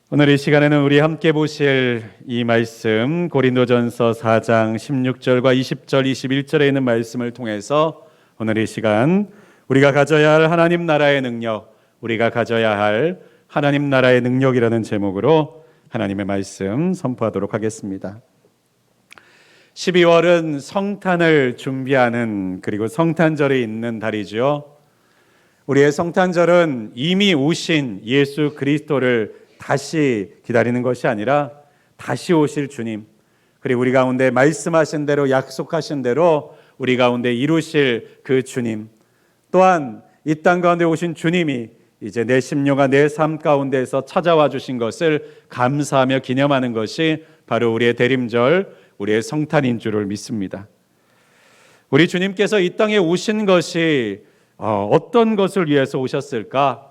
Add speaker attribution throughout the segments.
Speaker 1: 오늘 이 시간에는 우리 함께 보실 이 말씀 고린도전서 4장 16절과 20절, 21절에 있는 말씀을 통해서 오늘 이 시간 우리가 가져야 할 하나님 나라의 능력, 우리가 가져야 할 하나님 나라의 능력이라는 제목으로 하나님의 말씀 선포하도록 하겠습니다. 12월은 성탄을 준비하는, 그리고 성탄절이 있는 달이죠. 우리의 성탄절은 이미 오신 예수 그리스도를 다시 기다리는 것이 아니라 다시 오실 주님, 그리고 우리 가운데 말씀하신 대로, 약속하신 대로 우리 가운데 이루실 그 주님, 또한 이 땅 가운데 오신 주님이 이제 내 심령과 내 삶 가운데에서 찾아와 주신 것을 감사하며 기념하는 것이 바로 우리의 대림절, 우리의 성탄인 줄을 믿습니다. 우리 주님께서 이 땅에 오신 것이 어떤 것을 위해서 오셨을까?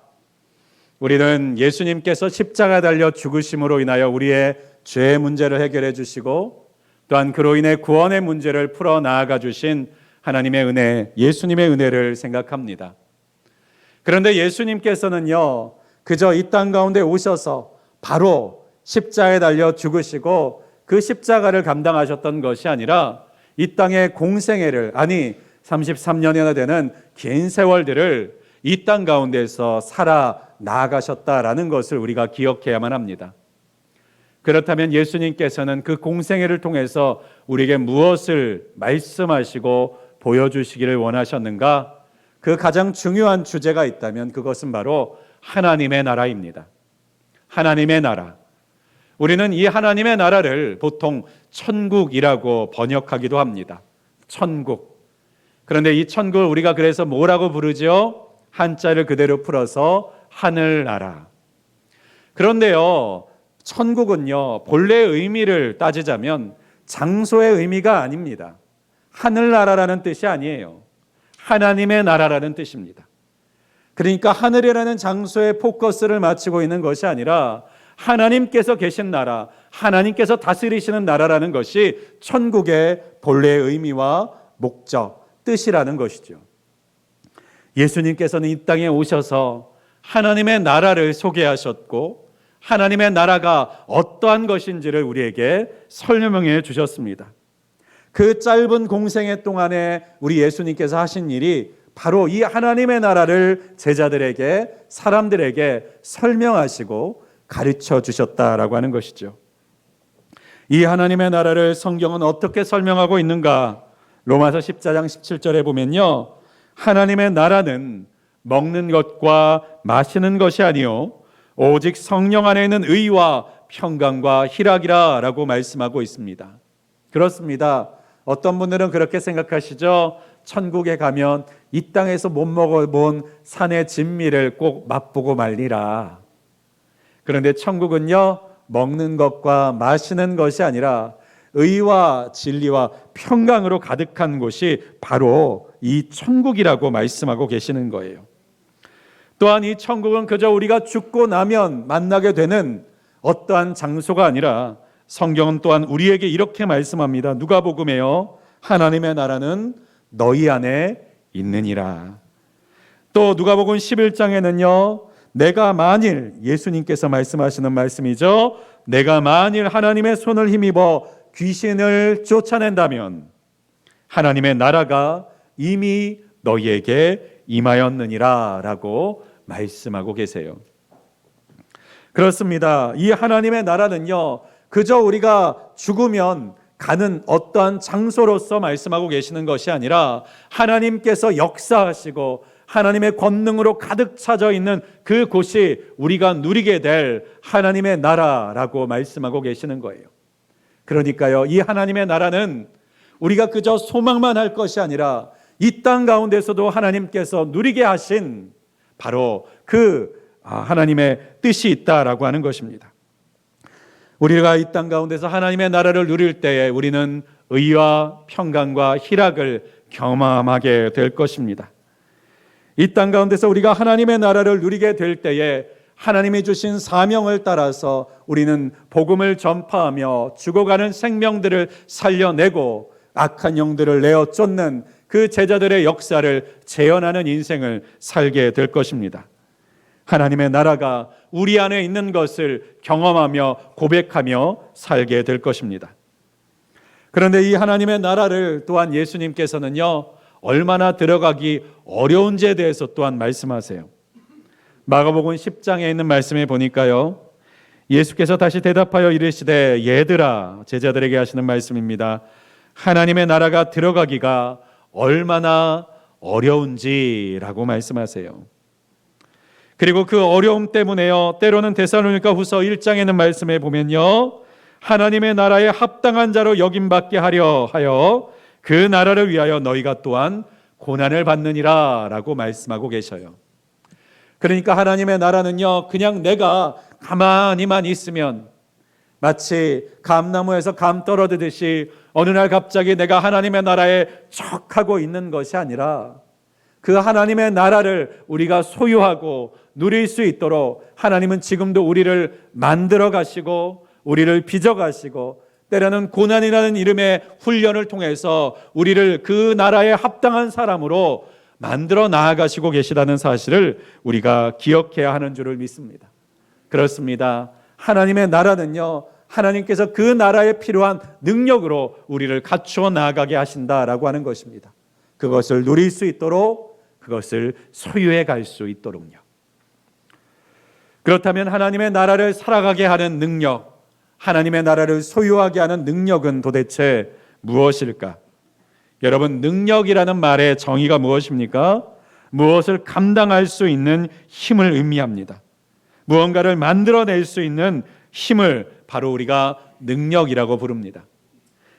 Speaker 1: 우리는 예수님께서 십자가에 달려 죽으심으로 인하여 우리의 죄의 문제를 해결해 주시고, 또한 그로 인해 구원의 문제를 풀어 나아가 주신 하나님의 은혜, 예수님의 은혜를 생각합니다. 그런데 예수님께서는요, 그저 이 땅 가운데 오셔서 바로 십자가에 달려 죽으시고 그 십자가를 감당하셨던 것이 아니라 이 땅의 공생애를, 아니 33년이나 되는 긴 세월들을 이 땅 가운데서 살아 나아가셨다라는 것을 우리가 기억해야만 합니다. 그렇다면 예수님께서는 그 공생애를 통해서 우리에게 무엇을 말씀하시고 보여주시기를 원하셨는가? 그 가장 중요한 주제가 있다면 그것은 바로 하나님의 나라입니다. 하나님의 나라. 우리는 이 하나님의 나라를 보통 천국이라고 번역하기도 합니다. 천국. 그런데 이 천국을 우리가 그래서 뭐라고 부르죠? 한자를 그대로 풀어서 하늘나라. 그런데요, 천국은요, 본래의 의미를 따지자면 장소의 의미가 아닙니다. 하늘나라라는 뜻이 아니에요. 하나님의 나라라는 뜻입니다. 그러니까 하늘이라는 장소에 포커스를 맞추고 있는 것이 아니라 하나님께서 계신 나라, 하나님께서 다스리시는 나라라는 것이 천국의 본래의 의미와 목적, 뜻이라는 것이죠. 예수님께서는 이 땅에 오셔서 하나님의 나라를 소개하셨고, 하나님의 나라가 어떠한 것인지를 우리에게 설명해 주셨습니다. 그 짧은 공생애 동안에 우리 예수님께서 하신 일이 바로 이 하나님의 나라를 제자들에게, 사람들에게 설명하시고 가르쳐 주셨다라고 하는 것이죠. 이 하나님의 나라를 성경은 어떻게 설명하고 있는가? 로마서 14장 17절에 보면요, 하나님의 나라는 먹는 것과 마시는 것이 아니요 오직 성령 안에 있는 의와 평강과 희락이라 라고 말씀하고 있습니다. 그렇습니다. 어떤 분들은 그렇게 생각하시죠. 천국에 가면 이 땅에서 못 먹어본 산의 진미를 꼭 맛보고 말리라. 그런데 천국은요, 먹는 것과 마시는 것이 아니라 의와 진리와 평강으로 가득한 곳이 바로 이 천국이라고 말씀하고 계시는 거예요. 또한 이 천국은 그저 우리가 죽고 나면 만나게 되는 어떠한 장소가 아니라 성경은 또한 우리에게 이렇게 말씀합니다. 누가복음에요, 하나님의 나라는 너희 안에 있느니라. 또 누가복음 11장에는요, 내가 만일, 예수님께서 말씀하시는 말씀이죠, 내가 만일 하나님의 손을 힘입어 귀신을 쫓아낸다면 하나님의 나라가 이미 너희에게 임하였느니라 라고 말씀하고 계세요. 그렇습니다. 이 하나님의 나라는요, 그저 우리가 죽으면 가는 어떠한 장소로서 말씀하고 계시는 것이 아니라 하나님께서 역사하시고 하나님의 권능으로 가득 차져 있는 그 곳이 우리가 누리게 될 하나님의 나라라고 말씀하고 계시는 거예요. 그러니까요, 이 하나님의 나라는 우리가 그저 소망만 할 것이 아니라 이 땅 가운데서도 하나님께서 누리게 하신 바로 그 하나님의 뜻이 있다라고 하는 것입니다. 우리가 이 땅 가운데서 하나님의 나라를 누릴 때에 우리는 의와 평강과 희락을 경험하게 될 것입니다. 이 땅 가운데서 우리가 하나님의 나라를 누리게 될 때에 하나님이 주신 사명을 따라서 우리는 복음을 전파하며 죽어가는 생명들을 살려내고 악한 영들을 내어 쫓는 그 제자들의 역사를 재현하는 인생을 살게 될 것입니다. 하나님의 나라가 우리 안에 있는 것을 경험하며 고백하며 살게 될 것입니다. 그런데 이 하나님의 나라를 또한 예수님께서는요, 얼마나 들어가기 어려운지에 대해서 또한 말씀하세요. 마가복음 10장에 있는 말씀에 보니까요, 예수께서 다시 대답하여 이르시되 얘들아, 제자들에게 하시는 말씀입니다. 하나님의 나라가 들어가기가 얼마나 어려운지라고 말씀하세요. 그리고 그 어려움 때문에요, 때로는 데살로니가 후서 1장에는 말씀해 보면요, 하나님의 나라에 합당한 자로 여김받게 하려 하여 그 나라를 위하여 너희가 또한 고난을 받느니라 라고 말씀하고 계셔요. 그러니까 하나님의 나라는요, 그냥 내가 가만히만 있으면 마치 감나무에서 감 떨어지듯이 어느 날 갑자기 내가 하나님의 나라에 척하고 있는 것이 아니라 그 하나님의 나라를 우리가 소유하고 누릴 수 있도록 하나님은 지금도 우리를 만들어 가시고 우리를 빚어 가시고 때로는 고난이라는 이름의 훈련을 통해서 우리를 그 나라에 합당한 사람으로 만들어 나아가시고 계시다는 사실을 우리가 기억해야 하는 줄을 믿습니다. 그렇습니다. 하나님의 나라는요, 하나님께서 그 나라에 필요한 능력으로 우리를 갖추어 나아가게 하신다라고 하는 것입니다. 그것을 누릴 수 있도록, 그것을 소유해 갈 수 있도록요. 그렇다면 하나님의 나라를 살아가게 하는 능력, 하나님의 나라를 소유하게 하는 능력은 도대체 무엇일까? 여러분, 능력이라는 말의 정의가 무엇입니까? 무엇을 감당할 수 있는 힘을 의미합니다. 무언가를 만들어낼 수 있는 힘을 바로 우리가 능력이라고 부릅니다.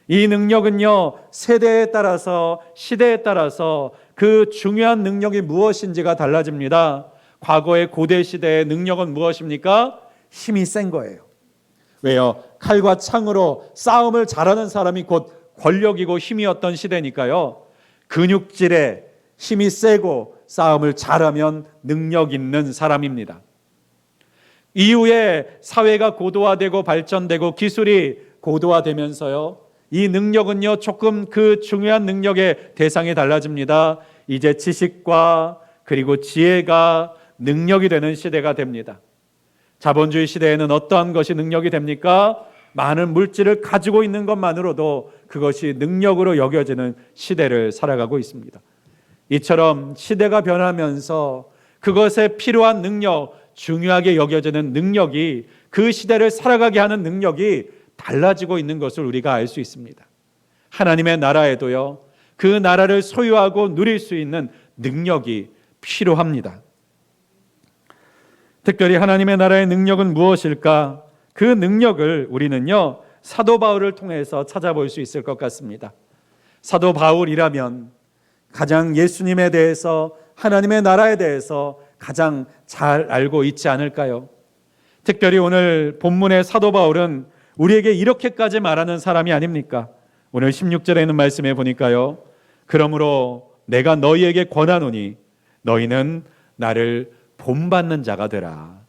Speaker 1: 이 능력은요, 세대에 따라서, 시대에 따라서 그 중요한 능력이 무엇인지가 달라집니다. 과거의 고대 시대의 능력은 무엇입니까? 힘이 센 거예요. 왜요? 칼과 창으로 싸움을 잘하는 사람이 곧 권력이고 힘이었던 시대니까요. 근육질에 힘이 세고 싸움을 잘하면 능력 있는 사람입니다. 이후에 사회가 고도화되고 발전되고 기술이 고도화되면서요, 이 능력은요, 조금 그 중요한 능력의 대상이 달라집니다. 이제 지식과 그리고 지혜가 능력이 되는 시대가 됩니다. 자본주의 시대에는 어떠한 것이 능력이 됩니까? 많은 물질을 가지고 있는 것만으로도 그것이 능력으로 여겨지는 시대를 살아가고 있습니다. 이처럼 시대가 변하면서 그것에 필요한 능력, 중요하게 여겨지는 능력이, 그 시대를 살아가게 하는 능력이 달라지고 있는 것을 우리가 알 수 있습니다. 하나님의 나라에도요, 그 나라를 소유하고 누릴 수 있는 능력이 필요합니다. 특별히 하나님의 나라의 능력은 무엇일까? 그 능력을 우리는요, 사도 바울을 통해서 찾아볼 수 있을 것 같습니다. 사도 바울이라면 가장 예수님에 대해서, 하나님의 나라에 대해서 가장 잘 알고 있지 않을까요? 특별히 오늘 본문의 사도 바울은 우리에게 이렇게까지 말하는 사람이 아닙니까? 오늘 16절에 있는 말씀에 보니까요, 그러므로 내가 너희에게 권하노니 너희는 나를 본받는 자가 되라.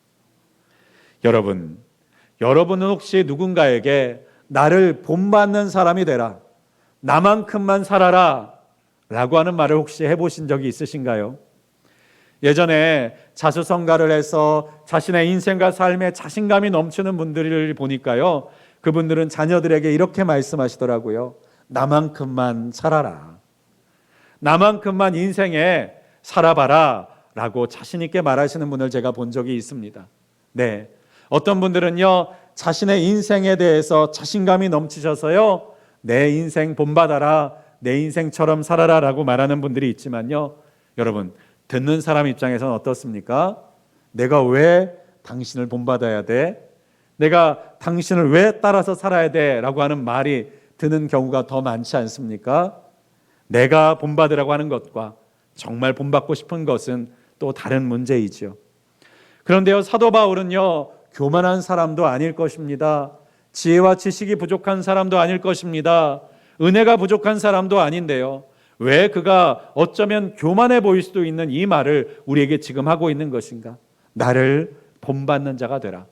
Speaker 1: 여러분은 혹시 누군가에게 나를 본받는 사람이 되라, 나만큼만 살아라 라고 하는 말을 혹시 해보신 적이 있으신가요? 예전에 자수성가를 해서 자신의 인생과 삶에 자신감이 넘치는 분들을 보니까요, 그분들은 자녀들에게 이렇게 말씀하시더라고요. 나만큼만 살아라, 나만큼만 인생에 살아봐라 라고 자신 있게 말하시는 분을 제가 본 적이 있습니다. 네, 어떤 분들은요, 자신의 인생에 대해서 자신감이 넘치셔서요, 내 인생 본받아라, 내 인생처럼 살아라 라고 말하는 분들이 있지만요, 여러분, 듣는 사람 입장에서는 어떻습니까? 내가 왜 당신을 본받아야 돼? 내가 당신을 왜 따라서 살아야 돼? 라고 하는 말이 드는 경우가 더 많지 않습니까? 내가 본받으라고 하는 것과 정말 본받고 싶은 것은 또 다른 문제이죠. 그런데요, 사도 바울은요, 교만한 사람도 아닐 것입니다. 지혜와 지식이 부족한 사람도 아닐 것입니다. 은혜가 부족한 사람도 아닌데요, 왜 그가 어쩌면 교만해 보일 수도 있는 이 말을 우리에게 지금 하고 있는 것인가? 나를 본받는 자가 되라.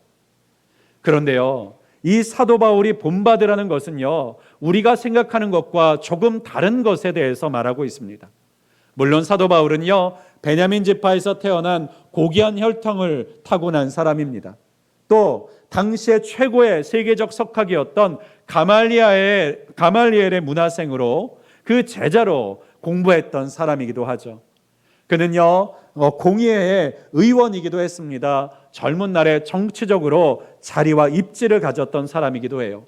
Speaker 1: 그런데요, 이 사도 바울이 본받으라는 것은요, 우리가 생각하는 것과 조금 다른 것에 대해서 말하고 있습니다. 물론 사도 바울은요, 베냐민 지파에서 태어난 고귀한 혈통을 타고난 사람입니다. 또 당시의 최고의 세계적 석학이었던 가말리엘의 문화생으로 그 제자로 공부했던 사람이기도 하죠. 그는요, 공의회의 의원이기도 했습니다. 젊은 날에 정치적으로 자리와 입지를 가졌던 사람이기도 해요.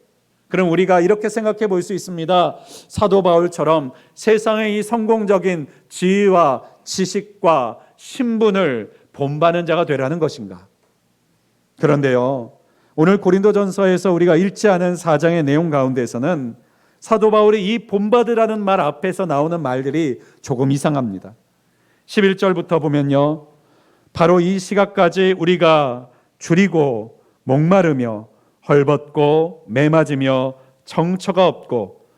Speaker 1: 그럼 우리가 이렇게 생각해 볼 수 있습니다. 사도 바울처럼 세상의 이 성공적인 지위와 지식과 신분을 본받는 자가 되라는 것인가? 그런데요, 오늘 고린도전서에서 우리가 읽지 않은 4장의 내용 가운데서는 사도 바울이 이 본받으라는 말 앞에서 나오는 말들이 조금 이상합니다. 11절부터 보면요, 바로 이 시각까지 우리가 줄이고 목마르며 헐벗고 매맞으며 정처가 없고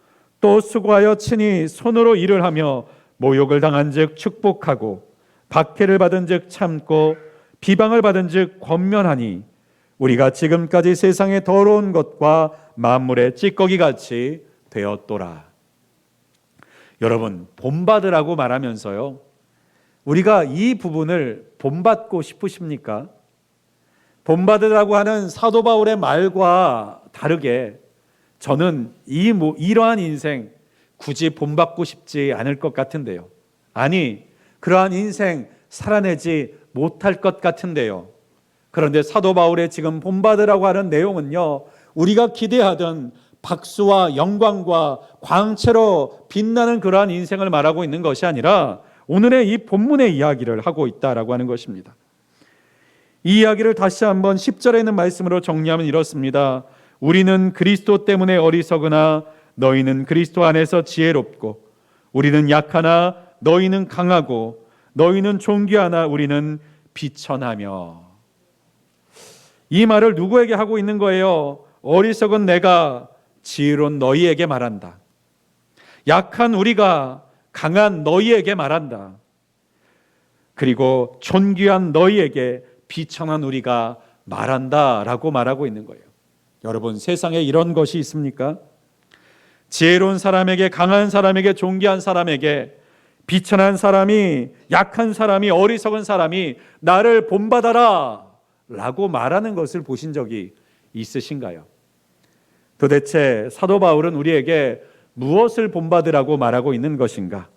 Speaker 1: 또 수고하여 친히 손으로 일을 하며 모욕을 당한즉 축복하고 박해를 받은즉 참고 비방을 받은즉 권면하니 우리가 지금까지 세상의 더러운 것과 만물의 찌꺼기같이 되었도라. 여러분, 본받으라고 말하면서요, 우리가 이 부분을 본받고 싶으십니까? 본받으라고 하는 사도 바울의 말과 다르게 저는 이러한 인생 굳이 본받고 싶지 않을 것 같은데요. 아니, 그러한 인생 살아내지 못할 것 같은데요. 그런데 사도 바울의 지금 본받으라고 하는 내용은요, 우리가 기대하던 박수와 영광과 광채로 빛나는 그러한 인생을 말하고 있는 것이 아니라 오늘의 이 본문의 이야기를 하고 있다라고 하는 것입니다. 이 이야기를 다시 한번 10절에 있는 말씀으로 정리하면 이렇습니다. 우리는 그리스도 때문에 어리석으나 너희는 그리스도 안에서 지혜롭고 우리는 약하나 너희는 강하고 너희는 존귀하나 우리는 비천하며. 이 말을 누구에게 하고 있는 거예요? 어리석은 내가 지혜로운 너희에게 말한다. 약한 우리가 강한 너희에게 말한다. 그리고 존귀한 너희에게 비천한 우리가 말한다라고 말하고 있는 거예요. 여러분, 세상에 이런 것이 있습니까? 지혜로운 사람에게, 강한 사람에게, 존귀한 사람에게, 비천한 사람이, 약한 사람이, 어리석은 사람이 나를 본받아라 라고 말하는 것을 보신 적이 있으신가요? 도대체 사도 바울은 우리에게 무엇을 본받으라고 말하고 있는 것인가?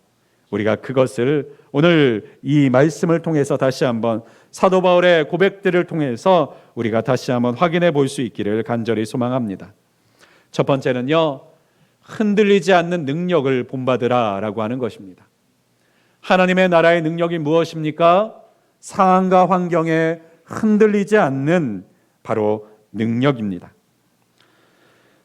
Speaker 1: 우리가 그것을 오늘 이 말씀을 통해서 다시 한번 사도 바울의 고백들을 통해서 우리가 다시 한번 확인해 볼 수 있기를 간절히 소망합니다. 첫 번째는요, 흔들리지 않는 능력을 본받으라라고 하는 것입니다. 하나님의 나라의 능력이 무엇입니까? 상황과 환경에 흔들리지 않는 바로 능력입니다.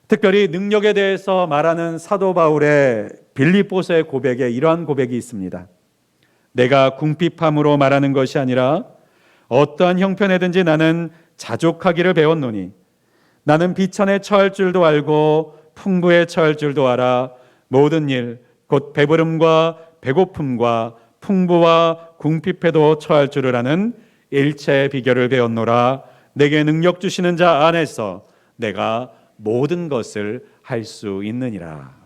Speaker 1: 특별히 능력에 대해서 말하는 사도 바울의 빌립보서의 고백에 이러한 고백이 있습니다. 내가 궁핍함으로 말하는 것이 아니라 어떠한 형편에든지 나는 자족하기를 배웠노니 나는 비천에 처할 줄도 알고 풍부에 처할 줄도 알아 모든 일 곧 배부름과 배고픔과 풍부와 궁핍에도 처할 줄을 아는 일체의 비결을 배웠노라. 내게 능력 주시는 자 안에서 내가 모든 것을 할 수 있느니라.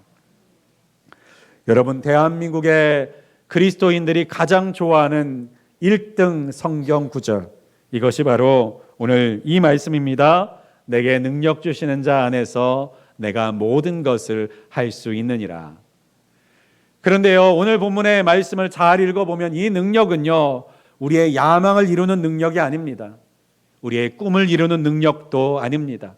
Speaker 1: 여러분, 대한민국의 그리스도인들이 가장 좋아하는 1등 성경 구절, 이것이 바로 오늘 이 말씀입니다. 내게 능력 주시는 자 안에서 내가 모든 것을 할 수 있느니라. 그런데요, 오늘 본문의 말씀을 잘 읽어보면 이 능력은요, 우리의 야망을 이루는 능력이 아닙니다. 우리의 꿈을 이루는 능력도 아닙니다.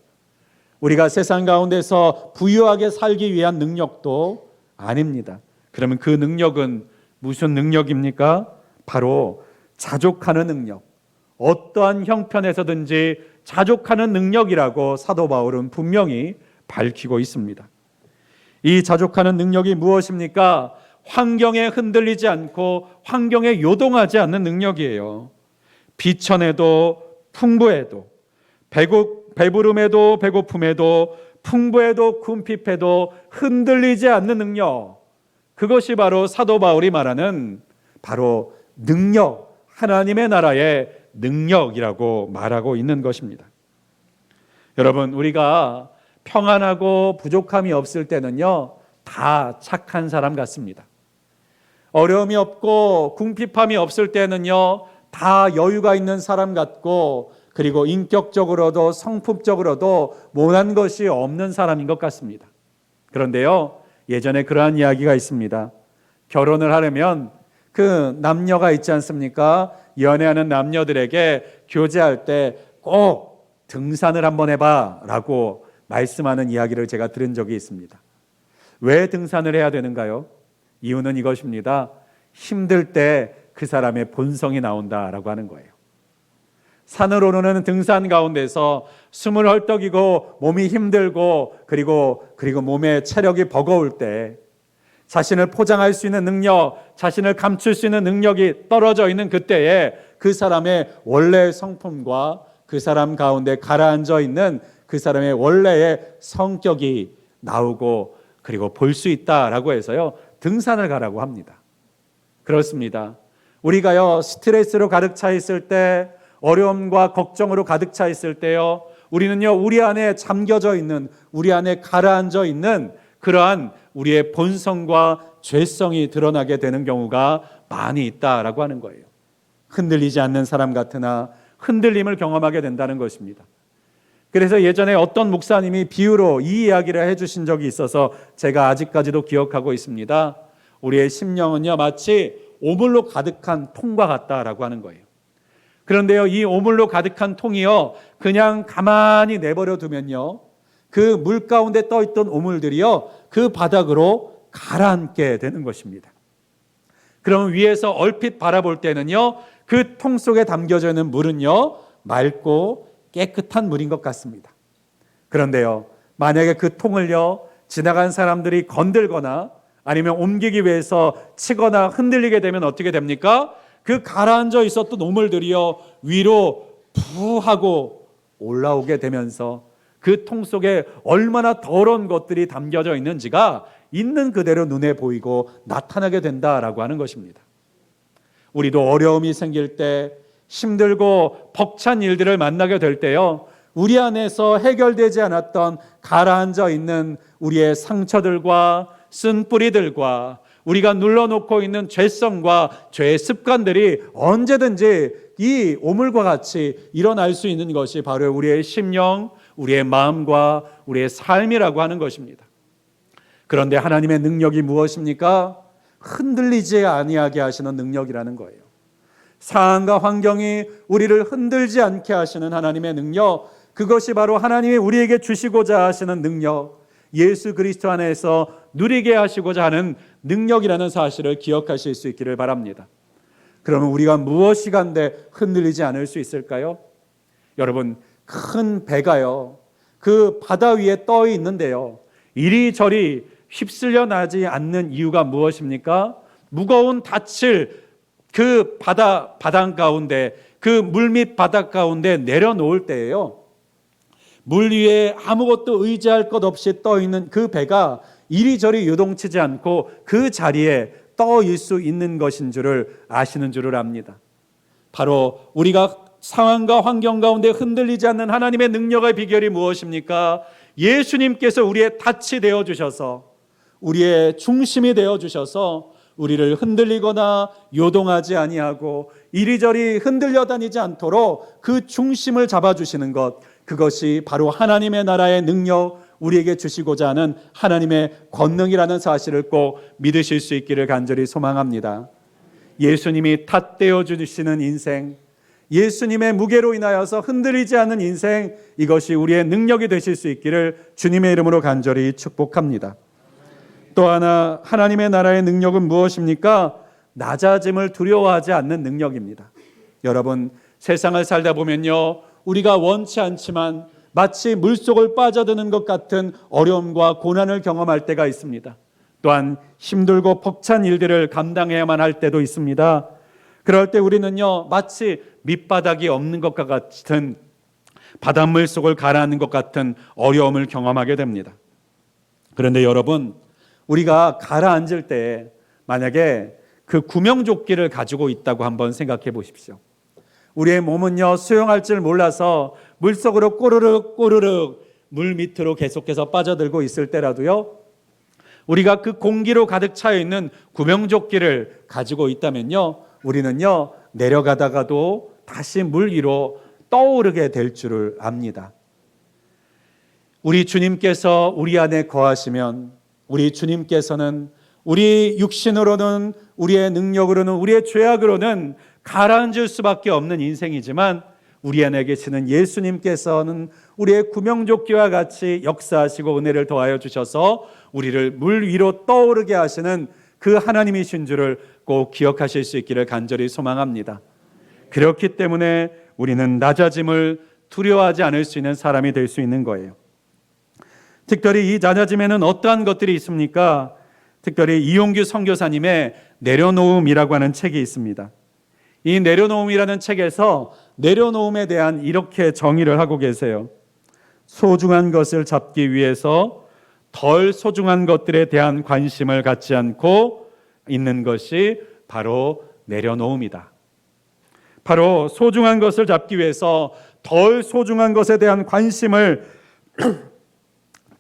Speaker 1: 우리가 세상 가운데서 부유하게 살기 위한 능력도 아닙니다. 그러면 그 능력은 무슨 능력입니까? 바로 자족하는 능력, 어떠한 형편에서든지 자족하는 능력이라고 사도 바울은 분명히 밝히고 있습니다. 이 자족하는 능력이 무엇입니까? 환경에 흔들리지 않고 환경에 요동하지 않는 능력이에요. 비천에도 풍부에도, 배부름에도 배고픔에도, 풍부에도 궁핍에도 흔들리지 않는 능력, 그것이 바로 사도 바울이 말하는 바로 능력, 하나님의 나라의 능력이라고 말하고 있는 것입니다. 여러분, 우리가 평안하고 부족함이 없을 때는요, 다 착한 사람 같습니다. 어려움이 없고 궁핍함이 없을 때는요, 다 여유가 있는 사람 같고, 그리고 인격적으로도 성품적으로도 모난 것이 없는 사람인 것 같습니다. 그런데요, 예전에 그러한 이야기가 있습니다. 결혼을 하려면 그 남녀가 있지 않습니까? 연애하는 남녀들에게 교제할 때 꼭 등산을 한번 해봐 라고 말씀하는 이야기를 제가 들은 적이 있습니다. 왜 등산을 해야 되는가요? 이유는 이것입니다. 힘들 때 그 사람의 본성이 나온다라고 하는 거예요. 산을 오르는 등산 가운데서 숨을 헐떡이고 몸이 힘들고 그리고 몸의 체력이 버거울 때, 자신을 포장할 수 있는 능력, 자신을 감출 수 있는 능력이 떨어져 있는 그때에 그 사람의 원래의 성품과 그 사람 가운데 가라앉아 있는 그 사람의 원래의 성격이 나오고 그리고 볼 수 있다라고 해서요, 등산을 가라고 합니다. 그렇습니다. 우리가요, 스트레스로 가득 차 있을 때, 어려움과 걱정으로 가득 차 있을 때요, 우리는요, 우리 안에 잠겨져 있는, 우리 안에 가라앉아 있는 그러한 우리의 본성과 죄성이 드러나게 되는 경우가 많이 있다라고 하는 거예요. 흔들리지 않는 사람 같으나 흔들림을 경험하게 된다는 것입니다. 그래서 예전에 어떤 목사님이 비유로 이 이야기를 해주신 적이 있어서 제가 아직까지도 기억하고 있습니다. 우리의 심령은요, 마치 오물로 가득한 통과 같다라고 하는 거예요. 그런데요, 이 오물로 가득한 통이요, 그냥 가만히 내버려 두면요, 그 물 가운데 떠 있던 오물들이요, 그 바닥으로 가라앉게 되는 것입니다. 그럼 위에서 얼핏 바라볼 때는요, 그 통 속에 담겨져 있는 물은요, 맑고 깨끗한 물인 것 같습니다. 그런데요, 만약에 그 통을요, 지나간 사람들이 건들거나 아니면 옮기기 위해서 치거나 흔들리게 되면 어떻게 됩니까? 그 가라앉아 있었던 오물들이요, 위로 푸 하고 올라오게 되면서 그 통 속에 얼마나 더러운 것들이 담겨져 있는지가 있는 그대로 눈에 보이고 나타나게 된다라고 하는 것입니다. 우리도 어려움이 생길 때, 힘들고 벅찬 일들을 만나게 될 때요, 우리 안에서 해결되지 않았던 가라앉아 있는 우리의 상처들과 쓴 뿌리들과 우리가 눌러놓고 있는 죄성과 죄의 습관들이 언제든지 이 오물과 같이 일어날 수 있는 것이 바로 우리의 심령, 우리의 마음과 우리의 삶이라고 하는 것입니다. 그런데 하나님의 능력이 무엇입니까? 흔들리지 아니하게 하시는 능력이라는 거예요. 상황과 환경이 우리를 흔들지 않게 하시는 하나님의 능력, 그것이 바로 하나님이 우리에게 주시고자 하시는 능력, 예수 그리스도 안에서 누리게 하시고자 하는 능력이라는 사실을 기억하실 수 있기를 바랍니다. 그러면 우리가 무엇이 간데 흔들리지 않을 수 있을까요? 여러분, 큰 배가요, 그 바다 위에 떠 있는데요, 이리저리 휩쓸려 나지 않는 이유가 무엇입니까? 무거운 닻을 그 바닥 가운데, 그 물밑 바닥 가운데 내려놓을 때예요, 물 위에 아무것도 의지할 것 없이 떠 있는 그 배가 이리저리 요동치지 않고 그 자리에 떠 있을 수 있는 것인 줄을 아시는 줄을 압니다. 바로 우리가 상황과 환경 가운데 흔들리지 않는 하나님의 능력의 비결이 무엇입니까? 예수님께서 우리의 닻이 되어주셔서, 우리의 중심이 되어주셔서 우리를 흔들리거나 요동하지 아니하고 이리저리 흔들려 다니지 않도록 그 중심을 잡아주시는 것, 그것이 바로 하나님의 나라의 능력, 우리에게 주시고자 하는 하나님의 권능이라는 사실을 꼭 믿으실 수 있기를 간절히 소망합니다. 예수님이 탓되어 주시는 인생, 예수님의 무게로 인하여서 흔들리지 않는 인생, 이것이 우리의 능력이 되실 수 있기를 주님의 이름으로 간절히 축복합니다. 또 하나, 하나님의 나라의 능력은 무엇입니까? 낮아짐을 두려워하지 않는 능력입니다. 여러분, 세상을 살다 보면요, 우리가 원치 않지만 마치 물속을 빠져드는 것 같은 어려움과 고난을 경험할 때가 있습니다. 또한 힘들고 벅찬 일들을 감당해야만 할 때도 있습니다. 그럴 때 우리는요, 마치 밑바닥이 없는 것과 같은, 바닷물 속을 가라앉는 것 같은 어려움을 경험하게 됩니다. 그런데 여러분, 우리가 가라앉을 때 만약에 그 구명조끼를 가지고 있다고 한번 생각해 보십시오. 우리의 몸은요, 수영할 줄 몰라서 물속으로 꼬르륵 꼬르륵 물 밑으로 계속해서 빠져들고 있을 때라도요, 우리가 그 공기로 가득 차여 있는 구명조끼를 가지고 있다면요, 우리는요, 내려가다가도 다시 물 위로 떠오르게 될 줄을 압니다. 우리 주님께서 우리 안에 거하시면 우리 주님께서는 우리 육신으로는, 우리의 능력으로는, 우리의 죄악으로는 가라앉을 수밖에 없는 인생이지만, 우리 안에 계시는 예수님께서는 우리의 구명조끼와 같이 역사하시고 은혜를 더하여 주셔서 우리를 물 위로 떠오르게 하시는 그 하나님이신 줄을 꼭 기억하실 수 있기를 간절히 소망합니다. 그렇기 때문에 우리는 낮아짐을 두려워하지 않을 수 있는 사람이 될 수 있는 거예요. 특별히 이 낮아짐에는 어떠한 것들이 있습니까? 특별히 이용규 선교사님의 내려놓음이라고 하는 책이 있습니다. 이 내려놓음이라는 책에서 내려놓음에 대한 이렇게 정의를 하고 계세요. 소중한 것을 잡기 위해서 덜 소중한 것들에 대한 관심을 갖지 않고 있는 것이 바로 내려놓음이다. 바로 소중한 것을 잡기 위해서 덜 소중한 것에 대한 관심을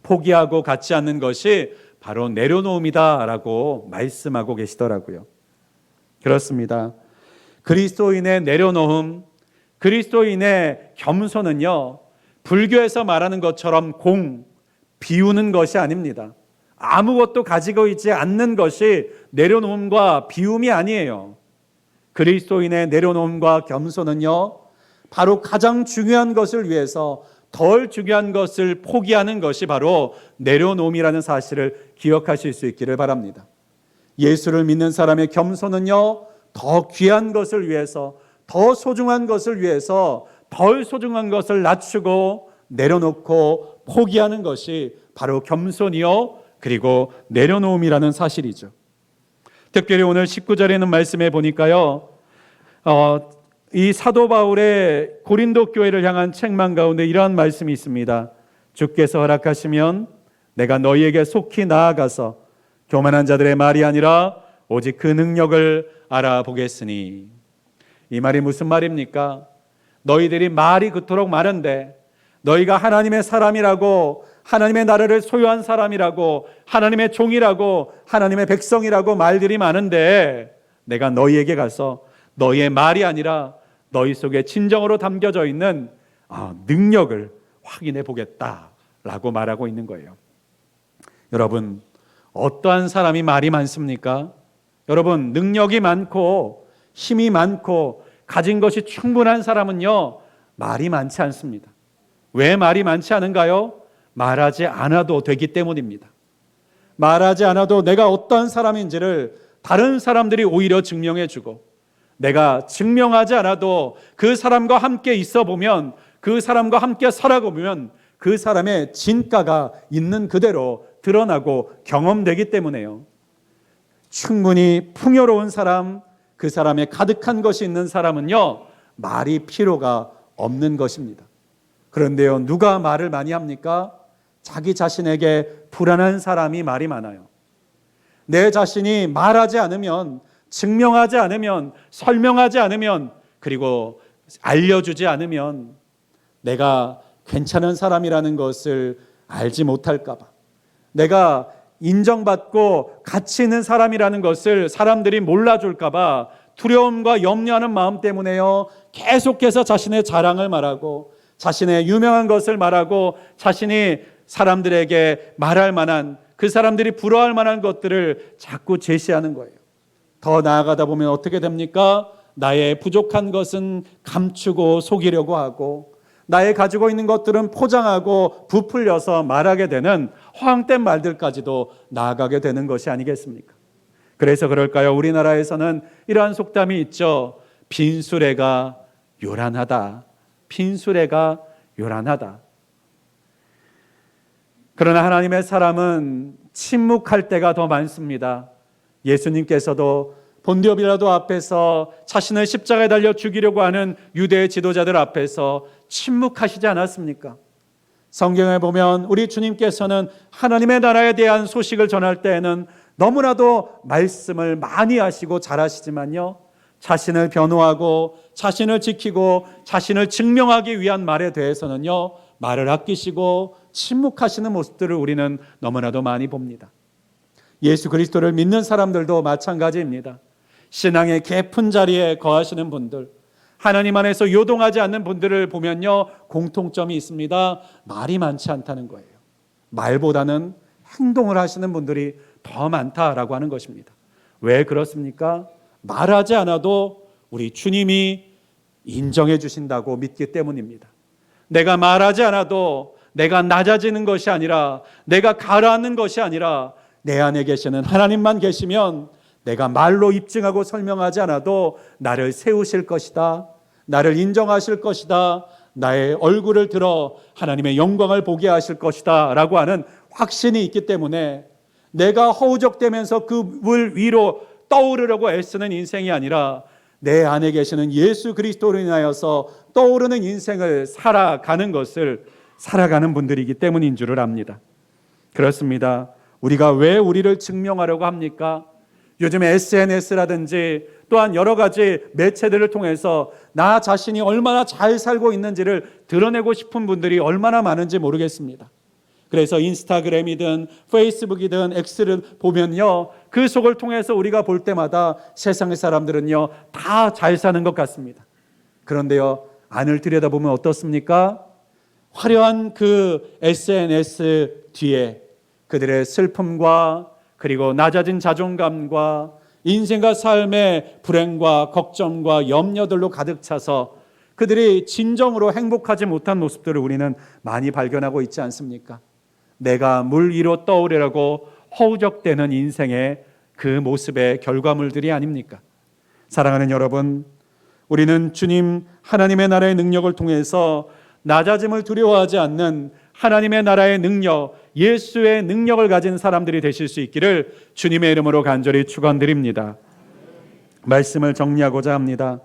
Speaker 1: 포기하고 갖지 않는 것이 바로 내려놓음이다라고 말씀하고 계시더라고요. 그렇습니다. 그리스도인의 내려놓음, 그리스도인의 겸손은요, 불교에서 말하는 것처럼 비우는 것이 아닙니다. 아무것도 가지고 있지 않는 것이 내려놓음과 비움이 아니에요. 그리스도인의 내려놓음과 겸손은요, 바로 가장 중요한 것을 위해서 덜 중요한 것을 포기하는 것이 바로 내려놓음이라는 사실을 기억하실 수 있기를 바랍니다. 예수를 믿는 사람의 겸손은요, 더 귀한 것을 위해서, 더 소중한 것을 위해서 덜 소중한 것을 낮추고 내려놓고 포기하는 것이 바로 겸손이요, 그리고 내려놓음이라는 사실이죠. 특별히 오늘 19절에는 말씀해 보니까요, 이 사도 바울의 고린도 교회를 향한 책망 가운데 이러한 말씀이 있습니다. 주께서 허락하시면 내가 너희에게 속히 나아가서 교만한 자들의 말이 아니라 오직 그 능력을 알아보겠으니. 이 말이 무슨 말입니까? 너희들이 말이 그토록 많은데, 너희가 하나님의 사람이라고, 하나님의 나라를 소유한 사람이라고, 하나님의 종이라고, 하나님의 백성이라고 말들이 많은데, 내가 너희에게 가서 너희의 말이 아니라 너희 속에 진정으로 담겨져 있는 능력을 확인해 보겠다라고 말하고 있는 거예요. 여러분, 어떠한 사람이 말이 많습니까? 여러분, 능력이 많고 힘이 많고 가진 것이 충분한 사람은요, 말이 많지 않습니다. 왜 말이 많지 않은가요? 말하지 않아도 되기 때문입니다. 말하지 않아도 내가 어떠한 사람인지를 다른 사람들이 오히려 증명해 주고, 내가 증명하지 않아도 그 사람과 함께 있어 보면, 그 사람과 함께 살아보면 그 사람의 진가가 있는 그대로 드러나고 경험되기 때문에요. 충분히 풍요로운 사람, 그 사람의 가득한 것이 있는 사람은요, 말이 필요가 없는 것입니다. 그런데요, 누가 말을 많이 합니까? 자기 자신에게 불안한 사람이 말이 많아요. 내 자신이 말하지 않으면, 증명하지 않으면, 설명하지 않으면, 그리고 알려주지 않으면 내가 괜찮은 사람이라는 것을 알지 못할까 봐, 내가 인정받고 가치 있는 사람이라는 것을 사람들이 몰라줄까 봐 두려움과 염려하는 마음 때문에요, 계속해서 자신의 자랑을 말하고 자신의 유명한 것을 말하고 자신이 사람들에게 말할 만한, 그 사람들이 부러워할 만한 것들을 자꾸 제시하는 거예요. 더 나아가다 보면 어떻게 됩니까? 나의 부족한 것은 감추고 속이려고 하고, 나의 가지고 있는 것들은 포장하고 부풀려서 말하게 되는 허황된 말들까지도 나아가게 되는 것이 아니겠습니까? 그래서 그럴까요? 우리나라에서는 이러한 속담이 있죠. 빈수레가 요란하다. 빈수레가 요란하다. 그러나 하나님의 사람은 침묵할 때가 더 많습니다. 예수님께서도 본디오 빌라도 앞에서 자신을 십자가에 달려 죽이려고 하는 유대의 지도자들 앞에서 침묵하시지 않았습니까? 성경에 보면 우리 주님께서는 하나님의 나라에 대한 소식을 전할 때에는 너무나도 말씀을 많이 하시고 잘하시지만요, 자신을 변호하고 자신을 지키고 자신을 증명하기 위한 말에 대해서는요, 말을 아끼시고 침묵하시는 모습들을 우리는 너무나도 많이 봅니다. 예수 그리스도를 믿는 사람들도 마찬가지입니다. 신앙의 깊은 자리에 거하시는 분들, 하나님 안에서 요동하지 않는 분들을 보면요, 공통점이 있습니다. 말이 많지 않다는 거예요. 말보다는 행동을 하시는 분들이 더 많다라고 하는 것입니다. 왜 그렇습니까? 말하지 않아도 우리 주님이 인정해 주신다고 믿기 때문입니다. 내가 말하지 않아도 내가 낮아지는 것이 아니라, 내가 가라앉는 것이 아니라 내 안에 계시는 하나님만 계시면 내가 말로 입증하고 설명하지 않아도 나를 세우실 것이다, 나를 인정하실 것이다, 나의 얼굴을 들어 하나님의 영광을 보게 하실 것이다 라고 하는 확신이 있기 때문에, 내가 허우적대면서 그 물 위로 떠오르려고 애쓰는 인생이 아니라 내 안에 계시는 예수 그리스도로 인하여서 떠오르는 인생을 살아가는 것을 살아가는 분들이기 때문인 줄을 압니다. 그렇습니다. 우리가 왜 우리를 증명하려고 합니까? 요즘 SNS라든지 또한 여러 가지 매체들을 통해서 나 자신이 얼마나 잘 살고 있는지를 드러내고 싶은 분들이 얼마나 많은지 모르겠습니다. 그래서 인스타그램이든 페이스북이든 X를 보면요, 그 속을 통해서 우리가 볼 때마다 세상의 사람들은요, 다 잘 사는 것 같습니다. 그런데요, 안을 들여다보면 어떻습니까? 화려한 그 SNS 뒤에 그들의 슬픔과 그리고 낮아진 자존감과 인생과 삶의 불행과 걱정과 염려들로 가득 차서 그들이 진정으로 행복하지 못한 모습들을 우리는 많이 발견하고 있지 않습니까? 내가 물 위로 떠오르려고 허우적대는 인생의 그 모습의 결과물들이 아닙니까? 사랑하는 여러분, 우리는 주님 하나님의 나라의 능력을 통해서 낮아짐을 두려워하지 않는 하나님의 나라의 능력, 예수의 능력을 가진 사람들이 되실 수 있기를 주님의 이름으로 간절히 축원드립니다. 말씀을 정리하고자 합니다.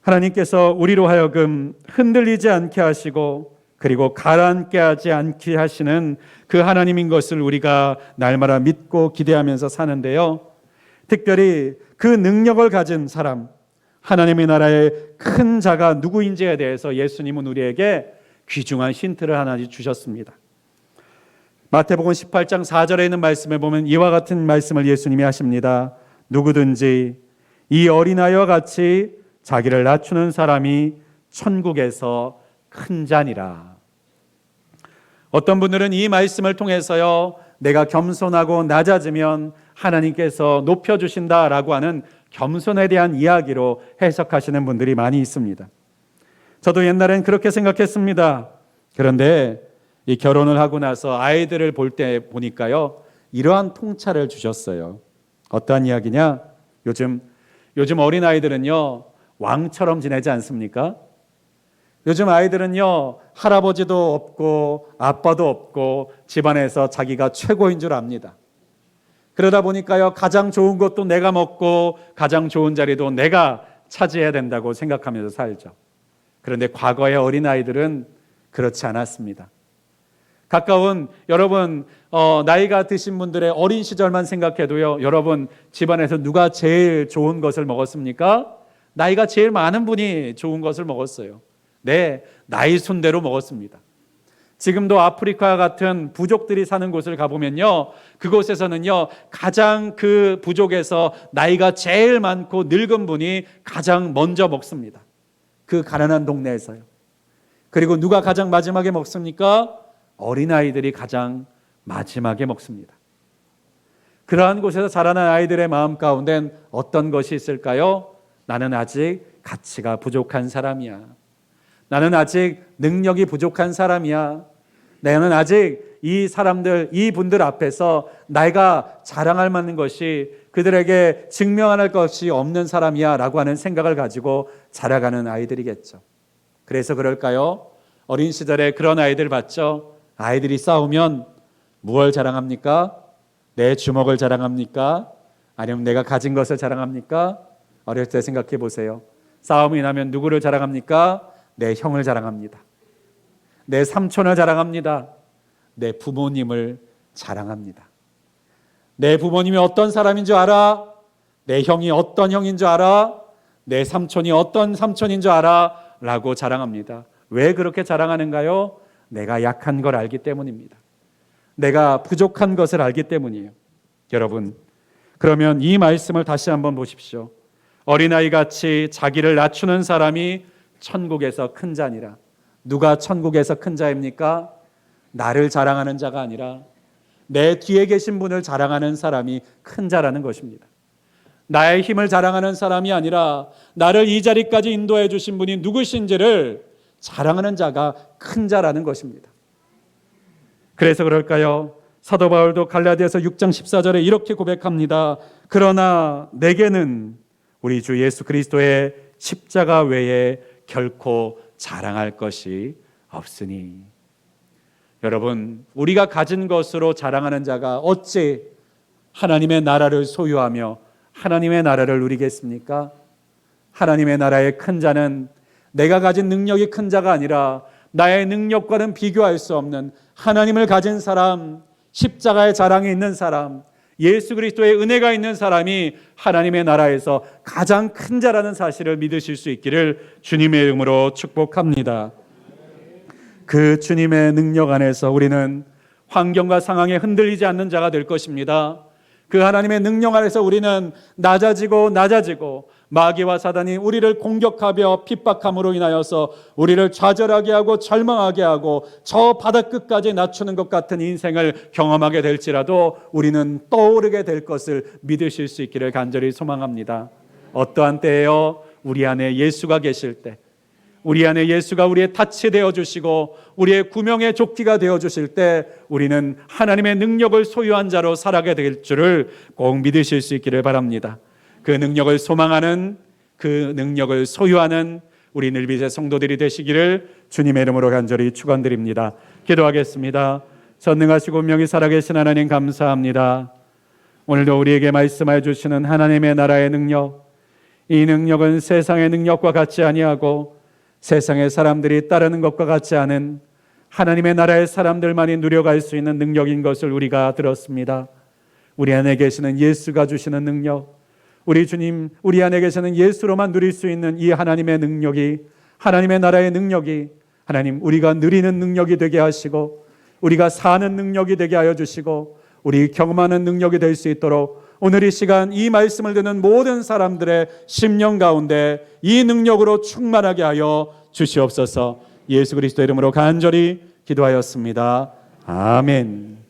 Speaker 1: 하나님께서 우리로 하여금 흔들리지 않게 하시고 그리고 가라앉게 하지 않게 하시는 그 하나님인 것을 우리가 날마다 믿고 기대하면서 사는데요, 특별히 그 능력을 가진 사람, 하나님의 나라의 큰 자가 누구인지에 대해서 예수님은 우리에게 귀중한 힌트를 하나 주셨습니다. 마태복음 18장 4절에 있는 말씀에 보면 이와 같은 말씀을 예수님이 하십니다. 누구든지 이 어린아이와 같이 자기를 낮추는 사람이 천국에서 큰 자니라. 어떤 분들은 이 말씀을 통해서요, 내가 겸손하고 낮아지면 하나님께서 높여주신다라고 하는 겸손에 대한 이야기로 해석하시는 분들이 많이 있습니다. 저도 옛날엔 그렇게 생각했습니다. 그런데 이 결혼을 하고 나서 아이들을 볼 때 보니까요, 이러한 통찰을 주셨어요. 어떠한 이야기냐? 요즘 어린아이들은요, 왕처럼 지내지 않습니까? 요즘 아이들은요, 할아버지도 없고 아빠도 없고 집안에서 자기가 최고인 줄 압니다. 그러다 보니까요, 가장 좋은 것도 내가 먹고 가장 좋은 자리도 내가 차지해야 된다고 생각하면서 살죠. 그런데 과거의 어린아이들은 그렇지 않았습니다. 가까운 여러분, 나이가 드신 분들의 어린 시절만 생각해도요, 여러분 집안에서 누가 제일 좋은 것을 먹었습니까? 나이가 제일 많은 분이 좋은 것을 먹었어요. 네, 나이 순대로 먹었습니다. 지금도 아프리카 같은 부족들이 사는 곳을 가보면요, 그곳에서는요, 가장 그 부족에서 나이가 제일 많고 늙은 분이 가장 먼저 먹습니다. 그 가난한 동네에서요. 그리고 누가 가장 마지막에 먹습니까? 어린아이들이 가장 마지막에 먹습니다. 그러한 곳에서 자라난 아이들의 마음 가운데는 어떤 것이 있을까요? 나는 아직 가치가 부족한 사람이야. 나는 아직 능력이 부족한 사람이야. 나는 아직 이 사람들, 이 분들 앞에서 내가 자랑할 만한 것이, 그들에게 증명할 것이 없는 사람이야 라고 하는 생각을 가지고 자라가는 아이들이겠죠. 그래서 그럴까요? 어린 시절에 그런 아이들 봤죠? 아이들이 싸우면 무엇을 자랑합니까? 내 주먹을 자랑합니까? 아니면 내가 가진 것을 자랑합니까? 어렸을 때 생각해 보세요. 싸움이 나면 누구를 자랑합니까? 내 형을 자랑합니다. 내 삼촌을 자랑합니다. 내 부모님을 자랑합니다. 내 부모님이 어떤 사람인 줄 알아? 내 형이 어떤 형인 줄 알아? 내 삼촌이 어떤 삼촌인 줄 알아? 라고 자랑합니다. 왜 그렇게 자랑하는가요? 내가 약한 걸 알기 때문입니다. 내가 부족한 것을 알기 때문이에요. 여러분, 그러면 이 말씀을 다시 한번 보십시오. 어린아이같이 자기를 낮추는 사람이 천국에서 큰 자니라. 누가 천국에서 큰 자입니까? 나를 자랑하는 자가 아니라 내 뒤에 계신 분을 자랑하는 사람이 큰 자라는 것입니다. 나의 힘을 자랑하는 사람이 아니라 나를 이 자리까지 인도해 주신 분이 누구신지를 자랑하는 자가 큰 자라는 것입니다. 그래서 그럴까요? 사도 바울도 갈라디아서 6장 14절에 이렇게 고백합니다. 그러나 내게는 우리 주 예수 그리스도의 십자가 외에 결코 자랑할 것이 없으니. 여러분, 우리가 가진 것으로 자랑하는 자가 어찌 하나님의 나라를 소유하며 하나님의 나라를 누리겠습니까? 하나님의 나라의 큰 자는 내가 가진 능력이 큰 자가 아니라 나의 능력과는 비교할 수 없는 하나님을 가진 사람, 십자가의 자랑이 있는 사람, 예수 그리스도의 은혜가 있는 사람이 하나님의 나라에서 가장 큰 자라는 사실을 믿으실 수 있기를 주님의 이름으로 축복합니다. 그 주님의 능력 안에서 우리는 환경과 상황에 흔들리지 않는 자가 될 것입니다. 그 하나님의 능력 안에서 우리는 낮아지고 마귀와 사단이 우리를 공격하며 핍박함으로 인하여서 우리를 좌절하게 하고 절망하게 하고 저 바닥끝까지 낮추는 것 같은 인생을 경험하게 될지라도 우리는 떠오르게 될 것을 믿으실 수 있기를 간절히 소망합니다. 어떠한 때예요? 우리 안에 예수가 계실 때, 우리 안에 예수가 우리의 닻이 되어주시고 우리의 구명의 조끼가 되어주실 때 우리는 하나님의 능력을 소유한 자로 살아가게 될 줄을 꼭 믿으실 수 있기를 바랍니다. 그 능력을 소망하는, 그 능력을 소유하는 우리 늘빛의 성도들이 되시기를 주님의 이름으로 간절히 축원드립니다. 기도하겠습니다. 전능하시고 분명히 살아계신 하나님 감사합니다. 오늘도 우리에게 말씀해 주시는 하나님의 나라의 능력, 이 능력은 세상의 능력과 같지 아니하고 세상의 사람들이 따르는 것과 같지 않은 하나님의 나라의 사람들만이 누려갈 수 있는 능력인 것을 우리가 들었습니다. 우리 안에 계시는 예수가 주시는 능력, 우리 주님, 우리 안에 계시는 예수로만 누릴 수 있는 이 하나님의 능력이, 하나님의 나라의 능력이 하나님 우리가 누리는 능력이 되게 하시고 우리가 사는 능력이 되게 하여 주시고 우리 경험하는 능력이 될 수 있도록 오늘 이 시간 이 말씀을 듣는 모든 사람들의 심령 가운데 이 능력으로 충만하게 하여 주시옵소서. 예수 그리스도 이름으로 간절히 기도하였습니다. 아멘.